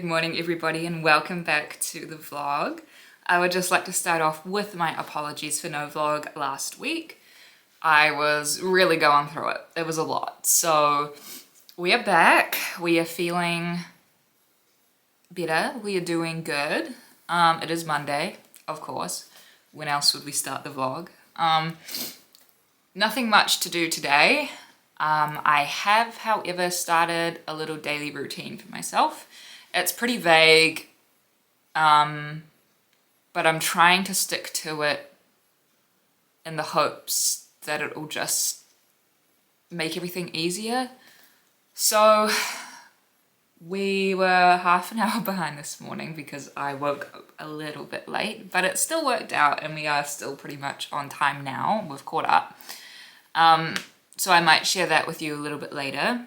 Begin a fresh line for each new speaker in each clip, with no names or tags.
Good morning everybody and welcome back to the vlog. I would just like to start off with my apologies for no vlog last week. I was really going through it. It was a lot. So we are back. We are feeling better. We are doing good. It is Monday, of course. When else would we start the vlog? Nothing much to do today. I have, however, started a little daily routine for myself. It's pretty vague, but I'm trying to stick to it in the hopes that it'll just make everything easier. So we were half an hour behind this morning because I woke up a little bit late, but it still worked out and we are still pretty much on time now. We've caught up. So I might share that with you a little bit later.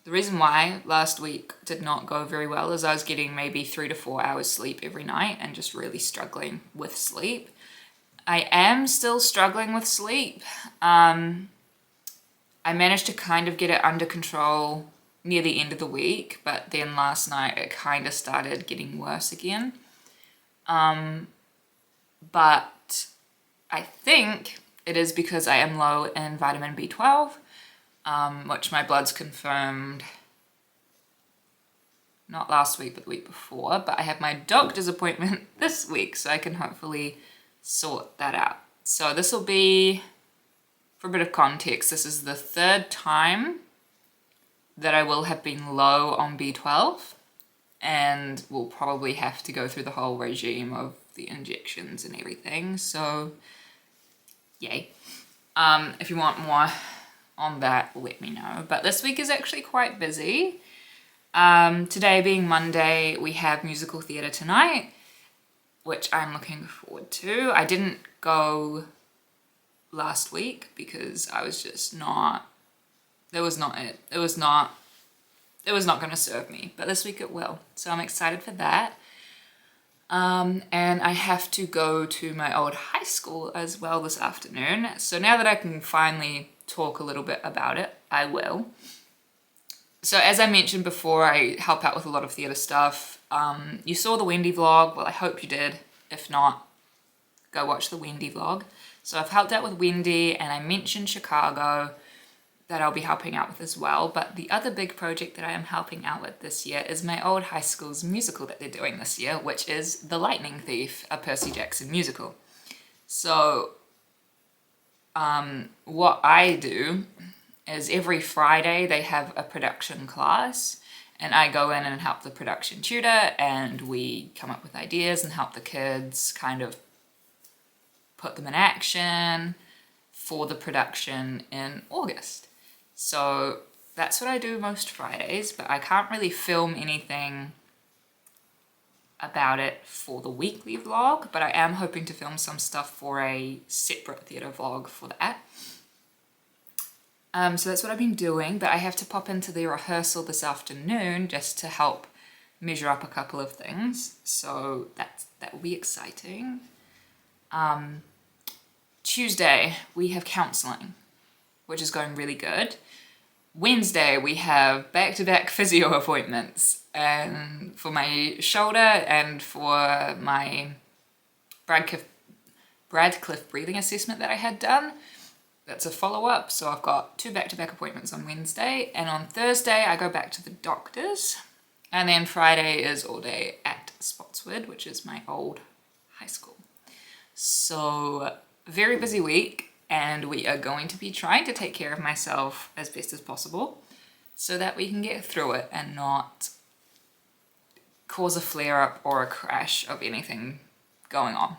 The reason why last week did not go very well is I was getting maybe 3 to 4 hours sleep every night and just really struggling with sleep. I am still struggling with sleep. I managed to kind of get it under control near the end of the week, but then last night it kind of started getting worse again. But I think it is because I am low in vitamin B12. Which my bloods confirmed not last week but the week before, but I have my doctor's appointment this week so I can hopefully sort that out. So this will be, for a bit of context, this is the third time that I will have been low on B12 and will probably have to go through the whole regime of the injections and everything, so yay. If you want more on that, let me know. But this week is actually quite busy. Today being Monday, we have musical theatre tonight, which I'm looking forward to. I didn't go last week because I was just not, it was not going to serve me, but this week it will. So I'm excited for that. And I have to go to my old high school as well this afternoon. So now that I can finally talk a little bit about it, I will. So as I mentioned before, I help out with a lot of theatre stuff. You saw the Wendy vlog. Well, I hope you did. If not, go watch the Wendy vlog. So I've helped out with Wendy, and I mentioned Chicago that I'll be helping out with as well. But the other big project that I am helping out with this year is my old high school's musical that they're doing this year, which is The Lightning Thief, a Percy Jackson musical. So what I do is every Friday they have a production class and I go in and help the production tutor and we come up with ideas and help the kids kind of put them in action for the production in August. So that's what I do most Fridays, but I can't really film anything about it for the weekly vlog, but I am hoping to film some stuff for a separate theatre vlog for that. So that's what I've been doing, but I have to pop into the rehearsal this afternoon just to help measure up a couple of things, so that will be exciting. Tuesday we have counselling, which is going really good. Wednesday we have back-to-back physio appointments, and for my shoulder and for my Bradcliffe breathing assessment that I had done. That's a follow-up, so I've got 2 back-to-back appointments on Wednesday, and on Thursday I go back to the doctors, and then Friday is all day at Spotswood, which is my old high school. So very busy week, and we are going to be trying to take care of myself as best as possible so that we can get through it and not cause a flare-up or a crash of anything going on.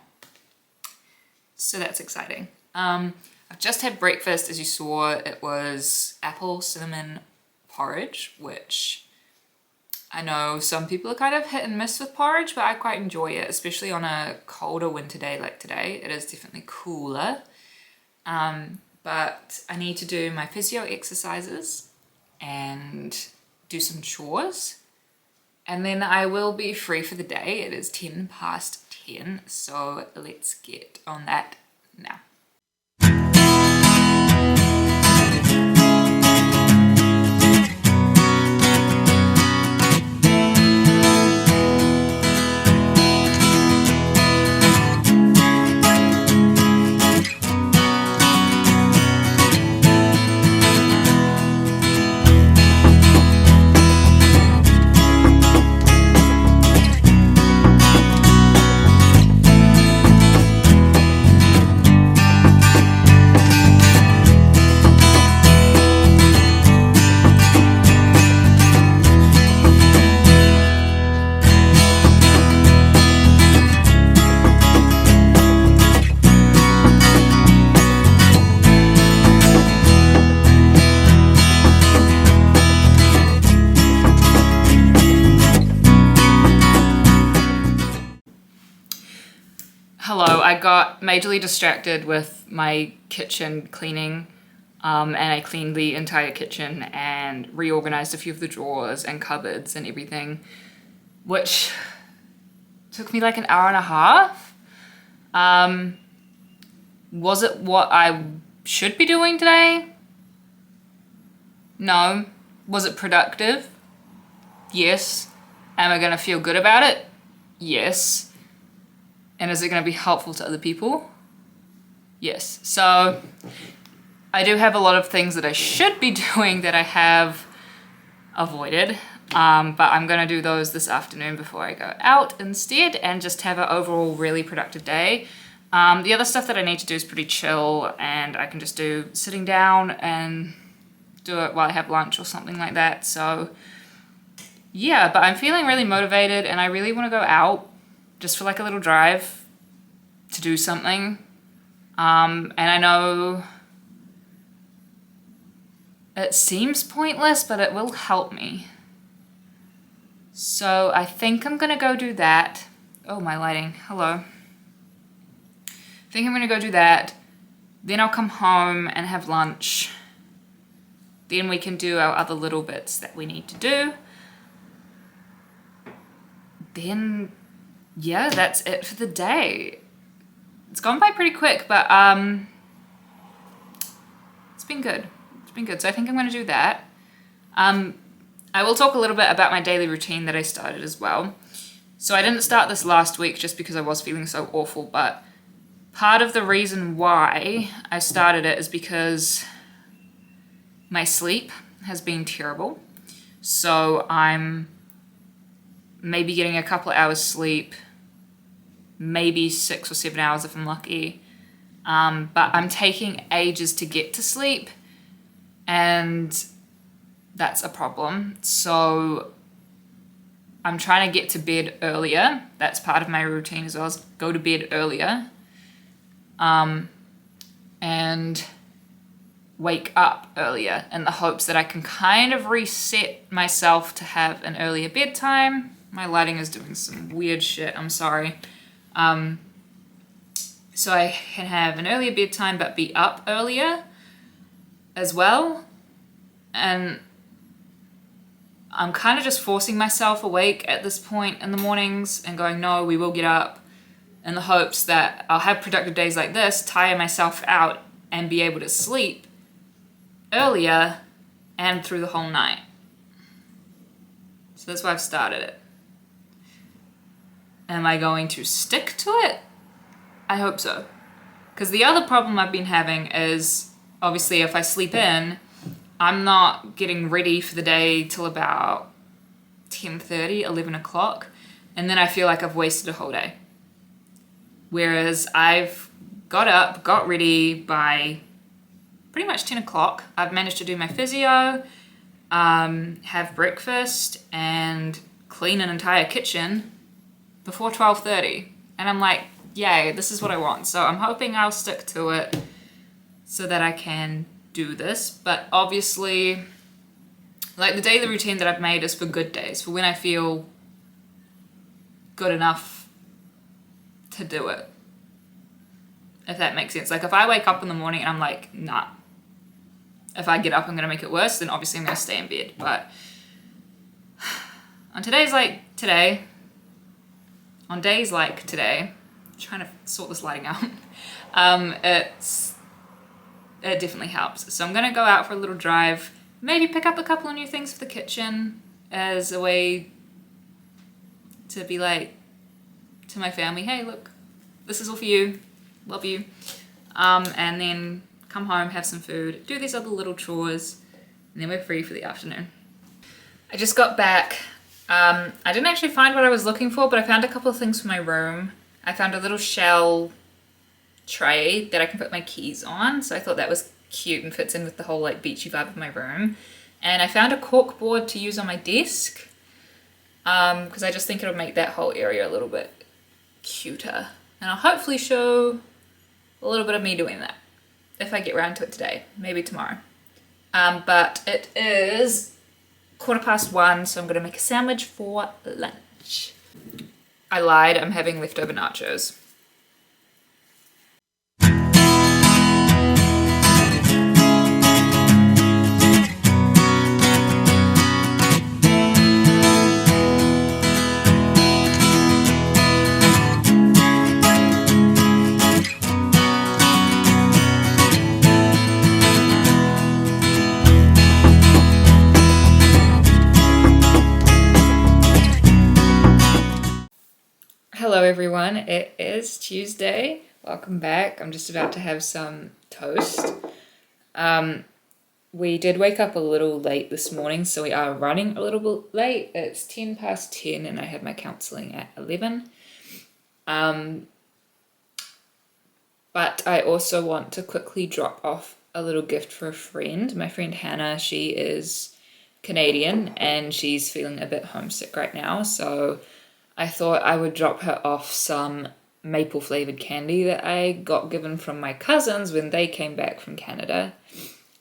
So that's exciting. I've just had breakfast. As you saw, it was apple cinnamon porridge, which I know some people are kind of hit and miss with porridge, but I quite enjoy it, especially on a colder winter day like today. It is definitely cooler. But I need to do my physio exercises and do some chores, and then I will be free for the day. It is 10 past 10, so let's get on that now. Hello, I got majorly distracted with my kitchen cleaning, and I cleaned the entire kitchen and reorganized a few of the drawers and cupboards and everything, which took me like an hour and a half. Was it what I should be doing today? No. Was it productive? Yes. Am I gonna feel good about it? Yes. And is it going to be helpful to other people? Yes. So I do have a lot of things that I should be doing that I have avoided, but I'm going to do those this afternoon before I go out instead and just have an overall really productive day. The other stuff that I need to do is pretty chill, and I can just do sitting down and do it while I have lunch or something like that. So yeah, but I'm feeling really motivated and I really want to go out just for like a little drive to do something. And I know it seems pointless, but it will help me. So I think I'm gonna go do that. Oh, my lighting, hello. I think I'm gonna go do that. Then I'll come home and have lunch. Then we can do our other little bits that we need to do. Then yeah, that's it for the day. It's gone by pretty quick, but it's been good. It's been good. So I think I'm going to do that. I will talk a little bit about my daily routine that I started as well. So I didn't start this last week just because I was feeling so awful, but part of the reason why I started it is because my sleep has been terrible. So I'm maybe getting a couple of hours sleep, maybe 6 or 7 hours if I'm lucky. But I'm taking ages to get to sleep, and that's a problem. So I'm trying to get to bed earlier. That's part of my routine as well, is go to bed earlier. And wake up earlier in the hopes that I can kind of reset myself to have an earlier bedtime. My lighting is doing some weird shit, I'm sorry. So I can have an earlier bedtime but be up earlier as well. And I'm kind of just forcing myself awake at this point in the mornings and going, no, we will get up, in the hopes that I'll have productive days like this, tire myself out, and be able to sleep earlier and through the whole night. So that's why I've started it. Am I going to stick to it? I hope so. Because the other problem I've been having is, obviously, if I sleep in, I'm not getting ready for the day till about 10:30, 11 o'clock, and then I feel like I've wasted a whole day. Whereas I've got up, got ready by pretty much 10 o'clock. I've managed to do my physio, have breakfast, and clean an entire kitchen before 12:30. And I'm like, yay, this is what I want. So I'm hoping I'll stick to it so that I can do this. But obviously, like, the daily routine that I've made is for good days, for when I feel good enough to do it. If that makes sense. Like, if I wake up in the morning and I'm like, nah, if I get up I'm gonna make it worse, then obviously I'm gonna stay in bed. But on days like today, I'm trying to sort this lighting out, it definitely helps. So I'm gonna go out for a little drive, maybe pick up a couple of new things for the kitchen as a way to be like to my family, hey, look, this is all for you, love you. And then come home, have some food, do these other little chores, and then we're free for the afternoon. I just got back. I didn't actually find what I was looking for, but I found a couple of things for my room. I found a little shell tray that I can put my keys on, so I thought that was cute and fits in with the whole like beachy vibe of my room. And I found a cork board to use on my desk, because I just think it'll make that whole area a little bit cuter. And I'll hopefully show a little bit of me doing that if I get around to it today, maybe tomorrow. But it is 1:15, so I'm gonna make a sandwich for lunch. I lied, I'm having leftover nachos. Hello everyone, it is Tuesday. Welcome back. I'm just about to have some toast. We did wake up a little late this morning, so we are running a little bit late. It's 10 past 10 and I have my counselling at 11. But I also want to quickly drop off a little gift for a friend. My friend Hannah, she is Canadian and she's feeling a bit homesick right now, so I thought I would drop her off some maple flavored candy that I got given from my cousins when they came back from Canada.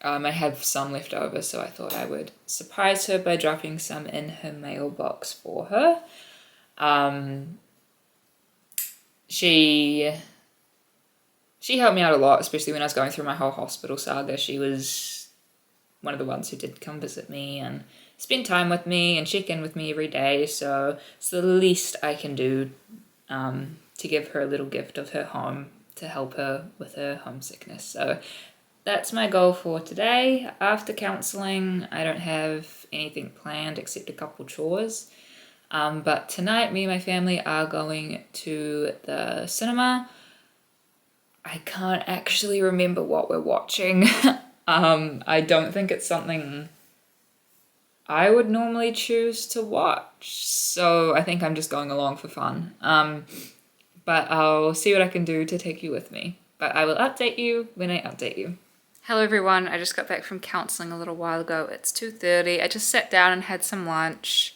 I have some left over, so I thought I would surprise her by dropping some in her mailbox for her. She helped me out a lot, especially when I was going through my whole hospital saga. She was one of the ones who did come visit me and spend time with me and check in with me every day, so it's the least I can do to give her a little gift of her home to help her with her homesickness. So that's my goal for today. After counselling, I don't have anything planned except a couple chores. But tonight, me and my family are going to the cinema. I can't actually remember what we're watching. I don't think it's something I would normally choose to watch, so I think I'm just going along for fun. But I'll see what I can do to take you with me. But I will update you when I update you. Hello everyone, I just got back from counselling a little while ago. It's 2:30. I just sat down and had some lunch.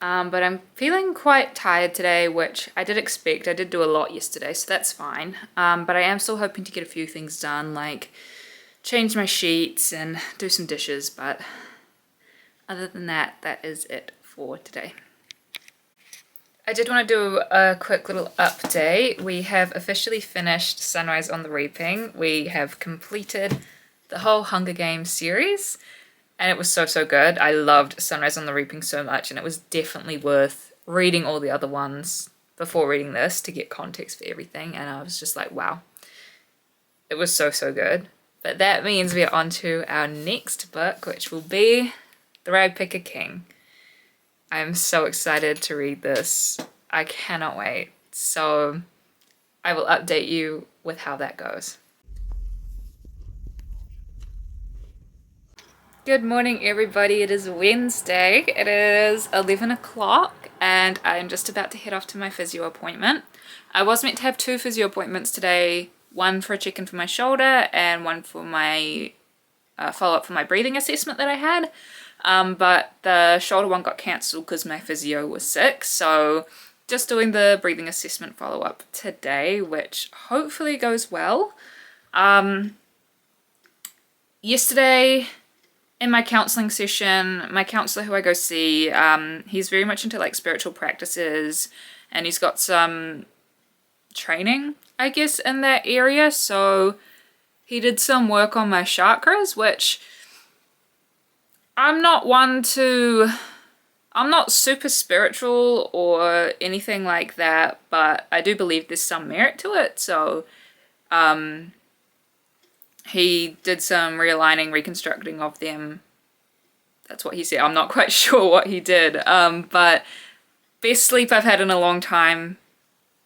But I'm feeling quite tired today, which I did expect. I did do a lot yesterday, so that's fine. But I am still hoping to get a few things done, like change my sheets and do some dishes. But other than that, that is it for today. I did want to do a quick little update. We have officially finished Sunrise on the Reaping. We have completed the whole Hunger Games series, and it was so good. I loved Sunrise on the Reaping so much, and it was definitely worth reading all the other ones before reading this to get context for everything, and I was just like, wow. It was so good. But that means we are on to our next book, which will be The Ragpicker King. I'm so excited to read this. I cannot wait. So I will update you with how that goes. Good morning everybody, it is Wednesday. It is 11 o'clock and I'm just about to head off to my physio appointment. I was meant to have 2 physio appointments today, one for a check-in for my shoulder and one for my follow-up for my breathing assessment that I had. But the shoulder one got cancelled because my physio was sick, so just doing the breathing assessment follow-up today, which hopefully goes well. Yesterday in my counselling session, my counsellor who I go see, he's very much into like spiritual practices and he's got some training, I guess, in that area, so he did some work on my chakras, which I'm not super spiritual or anything like that, but I do believe there's some merit to it. So he did some realigning, reconstructing of them. That's what he said. I'm not quite sure what he did. But best sleep I've had in a long time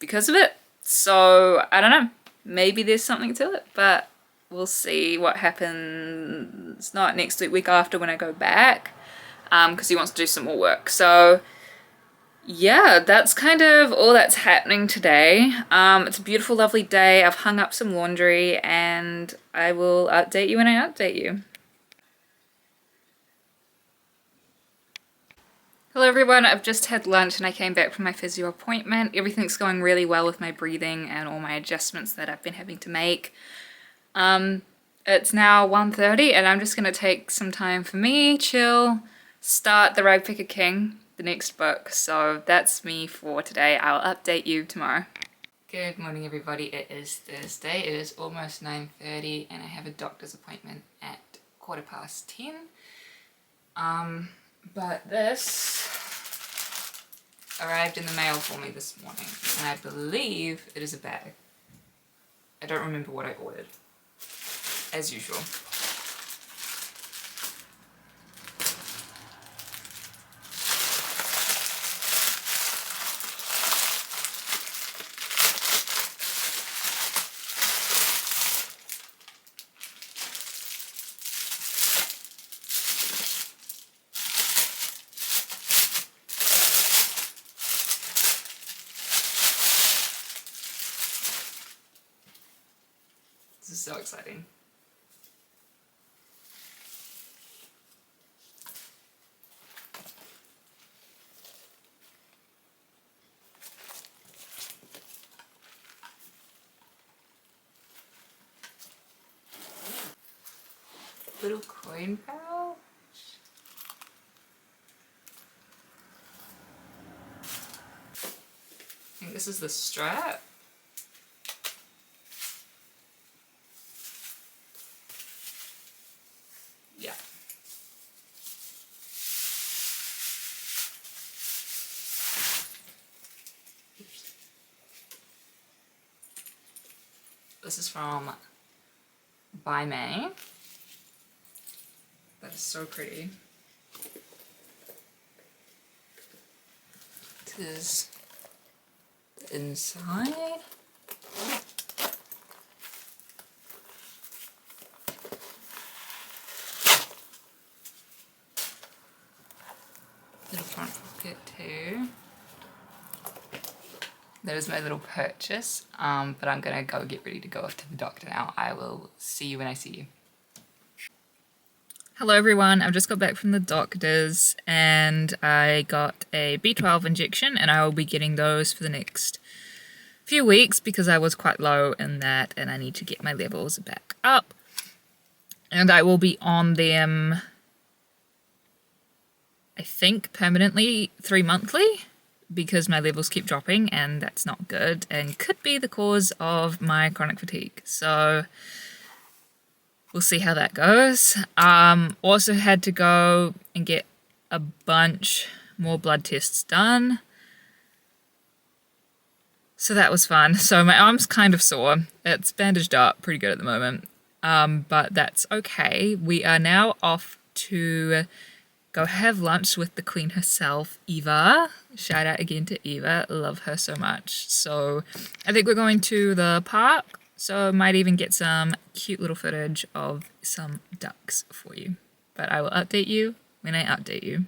because of it. So I don't know. Maybe there's something to it, but we'll see what happens, not next week after when I go back, because he wants to do some more work. So yeah, that's kind of all that's happening today. It's a beautiful, lovely day. I've hung up some laundry and I will update you when I update you. Hello everyone, I've just had lunch and I came back from my physio appointment. Everything's going really well with my breathing and all my adjustments that I've been having to make. It's now 1:30 and I'm just going to take some time for me, chill, start The Ragpicker King, the next book. So that's me for today. I'll update you tomorrow. Good morning everybody, it is Thursday. It is almost 9:30 and I have a doctor's appointment at 10:15. But this arrived in the mail for me this morning and I believe it is a bag. I don't remember what I ordered, as usual. This is so exciting. Little coin pouch. I think this is the strap. Yeah. This is from By May. That is so pretty. This is the inside. Little front pocket too. That is my little purchase, but I'm gonna go get ready to go off to the doctor now. I will see you when I see you. Hello everyone, I've just got back from the doctors and I got a B12 injection and I will be getting those for the next few weeks because I was quite low in that and I need to get my levels back up. And I will be on them, I think, permanently 3 monthly because my levels keep dropping and that's not good and could be the cause of my chronic fatigue. So we'll see how that goes. Also had to go and get a bunch more blood tests done. So that was fun. So my arm's kind of sore. It's bandaged up pretty good at the moment. But that's okay. We are now off to go have lunch with the queen herself, Eva. Shout out again to Eva. Love her so much. So I think we're going to the park. So might even get some cute little footage of some ducks for you. But I will update you when I update you.